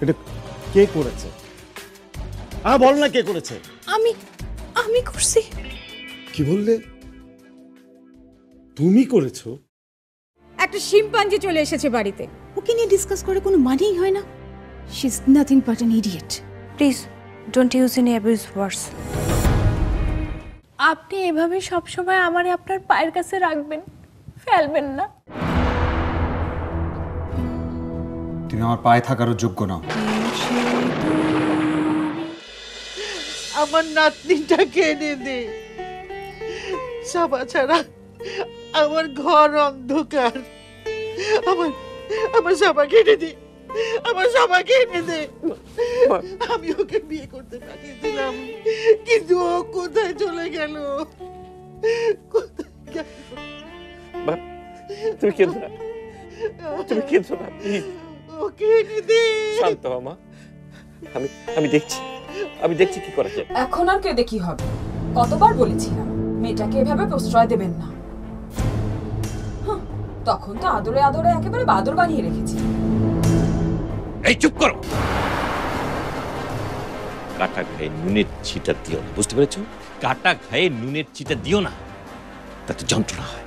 এটা কে করেছে? বল না কে করেছে? আমি আমি করছি। কি বললে? তুমি করেছো? একটা শিম্পাঞ্জি চলে এসেছে বাড়িতে, ওকে নিয়ে ডিসকাস করে কোনো মানেই হয় না। She is nothing but an idiot. Please don't use any abuse words. আপনি এভাবে সবসময় আমারে আপনার পায়ের কাছে রাখবেন, ফেলবেন না। তুমি আমার পায়ে থাকারও যোগ্য না। আমার নাতনিটাকে এনে দে। সাবা ছাড়া আমার ঘর অন্ধকার। আমার সাবাকে এনে দে, আমার সাবাকে এনে দে। আমি ওকে বিয়ে করতে পাঠিয়েছিলাম, কিন্তু ও কোথায় চলে গেল? তুমি কেঁদো না, তুমি কেঁদো না, ওকে এনে দে। শান্ত হও মা, আমি দেখছি কি করা যায়। এখন আর কেঁদে কি হবে? কতবার বলেছিলাম মেয়েটাকে এভাবে প্রশ্রয় দেবেন না। তখন তো আদরে আদরে একেবারে বাদর বানিয়ে রেখেছি। এই চুপ করো। কাটা ঘায়ে নুনের ছিটা দিও না, বুঝতে পেরেছো? কাটা ঘায়ে নুনের ছিটা দিও না, তাতে যন্ত্রণা হয়,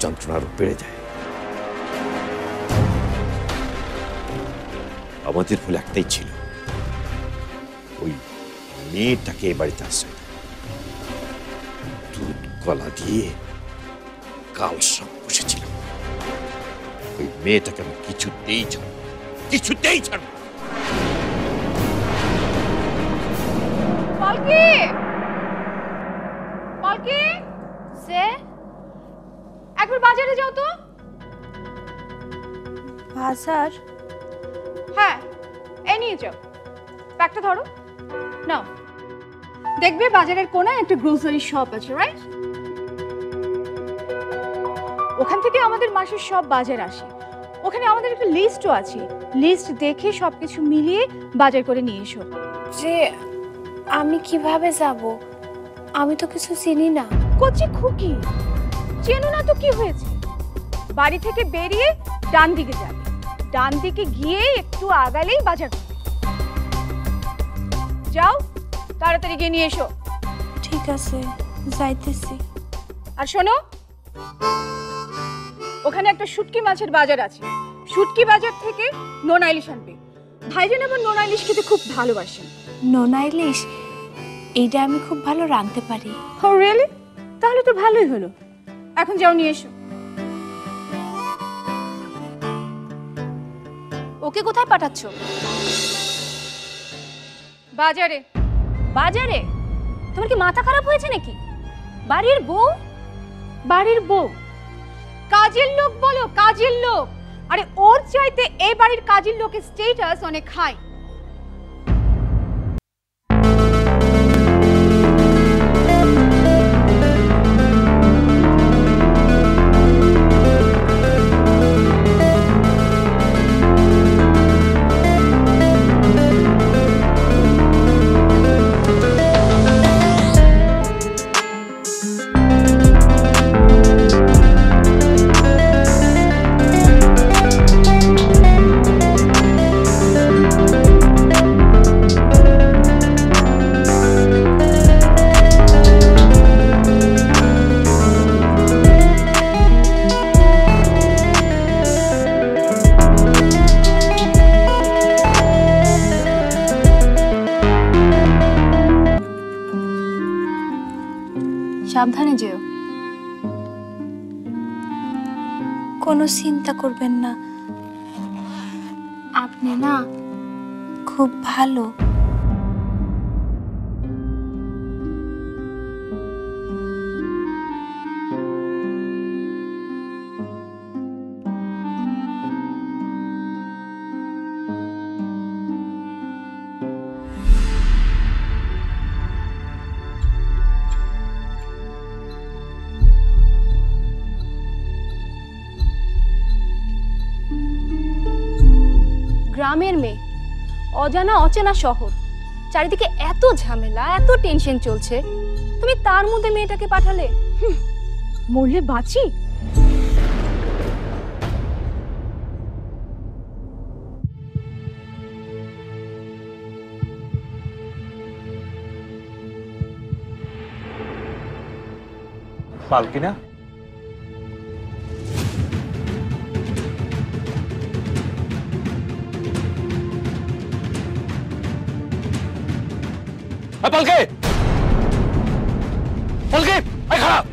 যন্ত্রণা আরো বেড়ে যায়। আমাদের ভুল একটাই ছিল, ওই মেয়েটাকে এ বাড়িতে আসছে দুধ গলা দিয়ে কাল সব বসেছিলাম। ওই মেয়েটাকে আমি কিছুতেই ছাড়ব। পালকি, পালকি, সে একবার বাজারে যাও তো। বাজার? হ্যাঁ, এই নিয়ে যাও, ব্যাগটা ধরো। নাও, দেখবে বাজারের কোনায় একটা গ্রোসারি শপ আছে, রাইট? ওখান থেকে আমাদের মাসের সব বাজার আসে। ওখানে আমাদের একটা লিস্টও আছে, লিস্ট দেখে সবকিছু মিলিয়ে বাজার করে নিয়ে এসো। যে আমি কিভাবে যাব? আমি তো কিছু চিনি না। কচি খুকি, চেনো না তো কি হয়েছে? বাড়ি থেকে বেরিয়ে ডান দিকে যাবে, ডান দিকে গিয়ে একটু আগালেই বাজার। যাও, তাড়াতাড়ি গিয়ে নিয়ে এসো। ঠিক আছে, যাইতেছি। আর শোনো, ওখানে একটা শুটকি মাছের বাজার আছে, শুটকি বাজার থেকে নোনা ইলিশ আনবে। ভাইজান আবার নোনা ইলিশ খেতে খুব ভালোবাসেন। নোনা ইলিশ? এইটা আমি খুব ভালো রাঁধতে পারি। ও রিয়েলি? তাহলে তো ভালোই হলো। এখন যাও, নিয়ে এসো। ওকে কোথায় পাঠাচ্ছ? বাজারে। বাজারে? তোমার কি মাথা খারাপ হয়েছে নাকি? বাড়ির বউ? বাড়ির বউ? কাজের লোক বলো, কাজের লোক। আরে ওর চাইতে এই বাড়ির কাজের লোকের স্ট্যাটাস অনেক হাই। সাবধানে যেও। কোনো চিন্তা করবেন না, আপনি না খুব ভালো। গ্রামের মেয়ে, অজানা অচেনা শহর, চারিদিকে এত ঝামেলা, এত টেনশন চলছে, তুমি তার মধ্যে মেয়েটাকে পাঠালে? মরলে বাঁচি। পালকি না? পালকে পালকে আয় খারাপ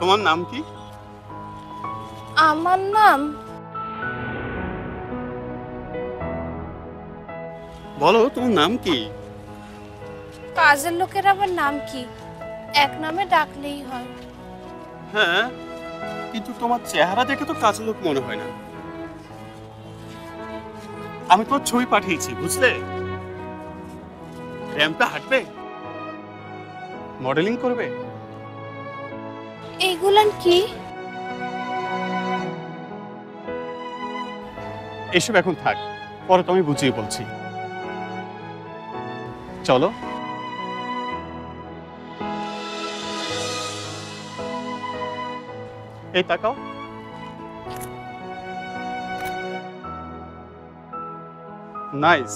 তোমার নাম কি? আমার নাম বলো, তোমার নাম কি? কাজের লোকের আবার নাম কি? এক নামে ডাকলেই হয়। হ্যাঁ, কিন্তু তোমার চেহারা দেখে তো কাজের লোক মনে হয় না। আমি তোমার ছবি পাঠিয়েছি, বুঝলে? র্যাম্পে হাঁটবে, মডেলিং করবে। এইগুলান কি? এসব এখন থাক, পরে তো আমি বুঝিয়ে বলছি। চলো। এই তাকাও। নাইস।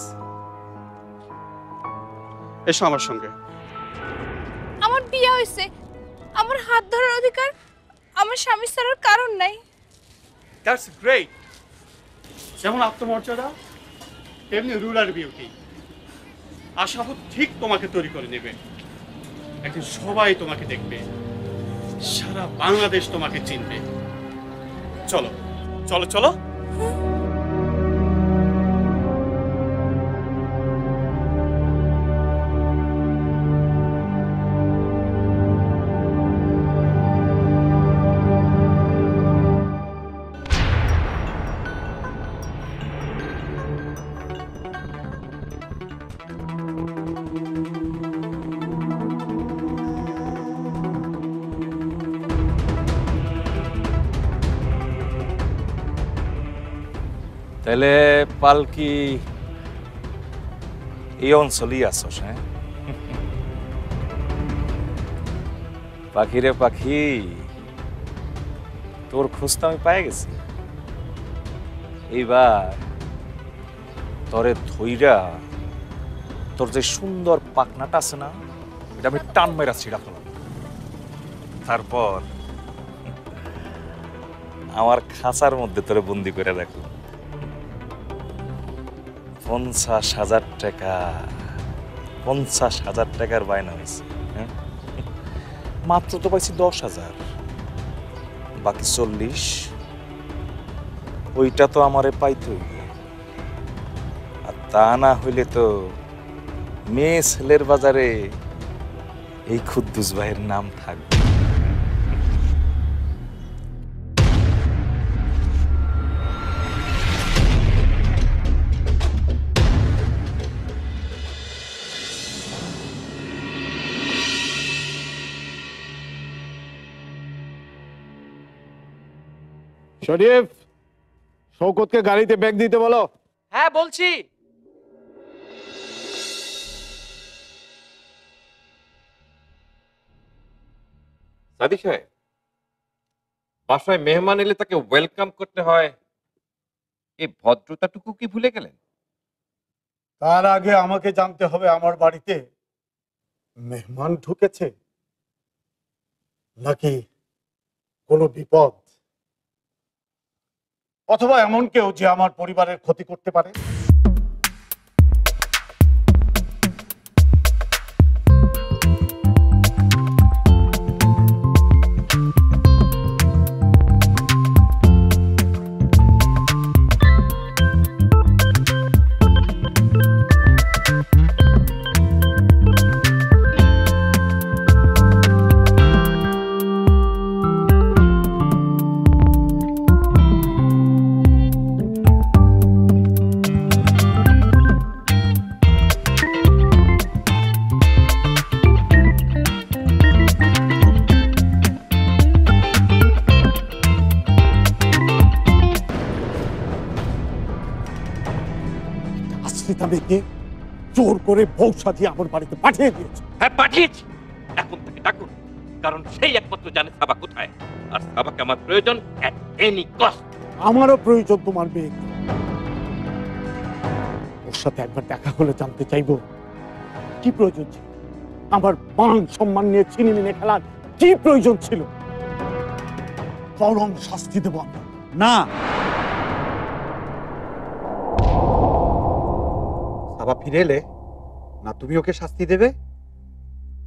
এসো আমার সঙ্গে। আমার বিয়ে হয়েছে, আমার হাত ধরার অধিকার আমার স্বামী ছাড়ার কারণ নাই। That's great. যেমন আত্মমর্যাদা তেমনি রুলার বিউটি। আশাবুদ ঠিক তোমাকে তৈরি করে নেবে। একদিন সবাই তোমাকে দেখবে, সারা বাংলাদেশ তোমাকে চিনবে। চলো চলো চলো। তাহলে পালকি এই অঞ্চলই আসস? হ্যাঁ পাখি রে পাখি, তোর খোঁজ তো আমি পেয়ে গেছি। এইবার তোরে ধইরা তোর যে সুন্দর পাখনাটা আছে না, এটা আমি টান মেরা ছিঁড়া ফেলাম। তারপর আমার খাঁচার মধ্যে তোরে বন্দি করে রাখলাম। 50,000 টাকা, 50,000 টাকার বায়না হয়েছে। মাত্র তো পাইছি 10,000, বাকি 40 ওইটা তো আমারে পাইতে হইবে। আর তা না হইলে তো মেয়ে ছেলের বাজারে এই খুদ্দুস ভাইয়ের নাম থাকবে। শরীফ, শৌকতকে গাড়িতে ব্যাগ দিতে বলো। হ্যাঁ বলছি। সাদিক সাহেব, বাসায় মেহমান এলে তাকে ওয়েলকাম করতে হয়, এই ভদ্রতাটুকু কি ভুলে গেলেন? তার আগে আমাকে জানতে হবে আমার বাড়িতে মেহমান ঢুকেছে নাকি কোনো বিপদ, অথবা এমন কেউ যে আমার পরিবারের ক্ষতি করতে পারে। জোর করে বউ সাথী আমার বাড়িতে পাঠিয়ে দিয়েছে। হ্যাঁ পাঠিয়েছি, এখন তাকে ডাকুন, কারণ সেই একমাত্র জানে সাবা কোথায়, আর সাবাকে আমার প্রয়োজন এট এনি কস্ট। আমারও প্রয়োজন তোমার মেয়ে, ওর সাথে একবার দেখা হলে জানতে চাইবো কি প্রয়োজন ছিল, আমার মান সম্মান নিয়ে ছিনিমিনি খেলার কি প্রয়োজন ছিল। চরম শাস্তি দেবো আমরা। না, সাবা ফিরে এলে না তুমি ওকে শাস্তি দেবে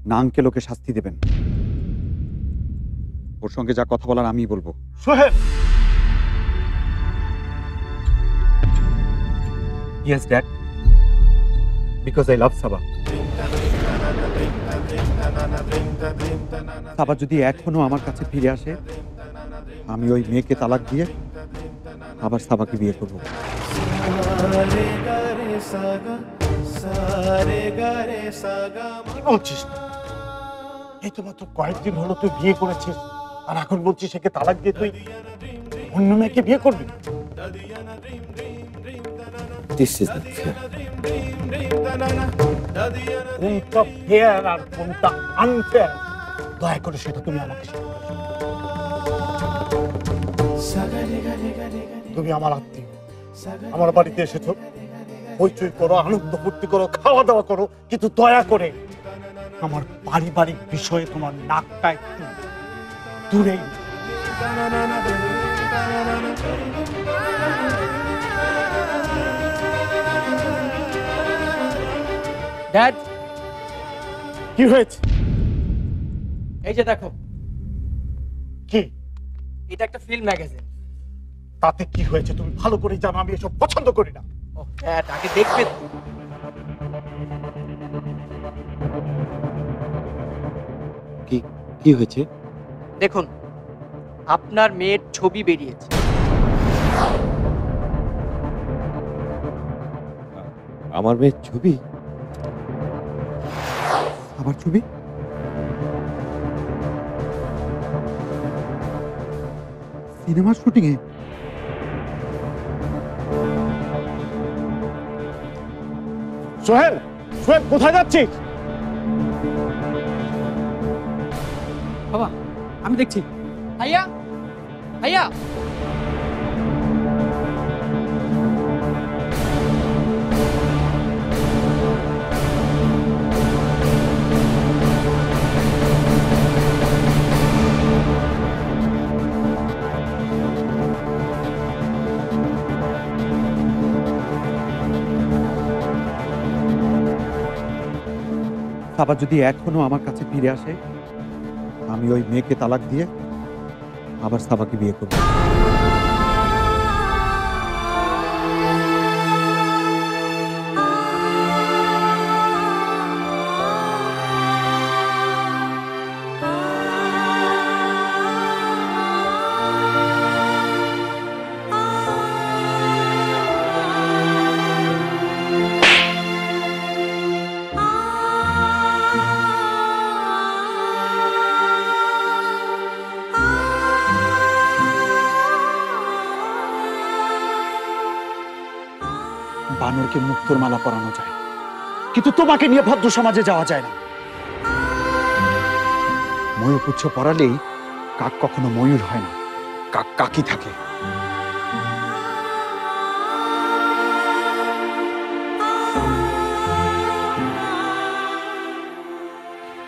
না আঙ্কেল ওকে শাস্তি দেবেন। ওর সঙ্গে যা কথা বলার আমি বলবো। Sohel, yes dad, because I love Saba. Saba যদি এখনো আমার কাছে ফিরে আসে আমি ওই মেয়েকে তালাক দিয়ে আবার সাবাকে বিয়ে করব। কি বলছিস? এই তো মাত্র কয়েকদিন হলো তুই বিয়ে করেছিস, আর এখন বলছিস একে তালাক দিয়ে তুই অন্য মেয়েকে বিয়ে করবি? This is not fair. কোনটা ফেয়ার আর কোনটা আনফেয়ার, দয়া করে সেটা তুমি আমাকে শেখাও। তুমি আমার আত্মীয়, আমার বাড়িতে এসেছো, হইচই করো, আনন্দ ফুর্তি করো, খাওয়া দাওয়া করো, কিন্তু দয়া করে আমার পারিবারিক বিষয়ে তোমার নাকটা একটু দূরেই। ড্যাড, কি হয়েছে? এই যে দেখো, কি? এটা একটা ফিল্ম ম্যাগাজিন। তাতে কি হয়েছে তুমি ভালো করে জানো, আমি এসব পছন্দ করি না। ও ড্যাড, আগে দেখবে তো। কি কি হয়েছে? দেখুন, আপনার মেয়ের ছবি বেরিয়েছে। আমার মেয়ের ছবি? আমার ছবি? সিনেমার শুটিং এ? সোহেল, সোহেল কোথায় যাচ্ছিস? বাবা, আমি দেখছি। ভাইয়া, ভাইয়া। সাবা যদি এখনো আমার কাছে ফিরে আসে, আমি ওই মেয়েকে তালাক দিয়ে আবার সাবাকে বিয়ে করব। বানরকে মুক্তোর মালা পরানো যায়, কিন্তু তোমাকে নিয়ে ভদ্র সমাজে যাওয়া যায় না। ময়ূর পুচ্ছ পরালেই কাক কখনো ময়ূর হয় না, কাক কাকি থাকে।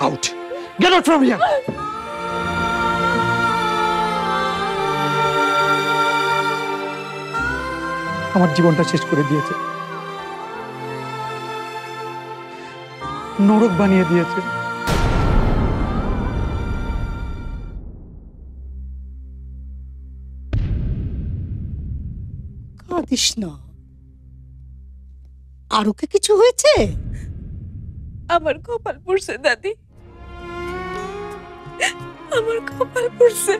Out, get out from here. আমার জীবনটা শেষ করে দিয়েছে, নরক বানিয়ে দিয়েছে। কাঁদিস না, আর ওকে কিছু হয়েছে? আমার কপাল পড়ছে দাদি, আমার কপাল পড়ছে।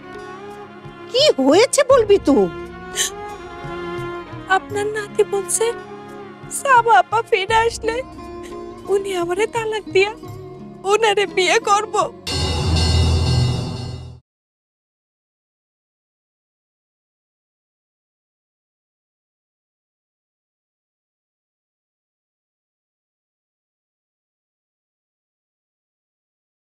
কি হয়েছে বলবি তো? আপনার নাতি বলছে সাবা আপা ফিরে আসলে উনি আমারে তালাক দিয়া ওনারে বিয়ে করব।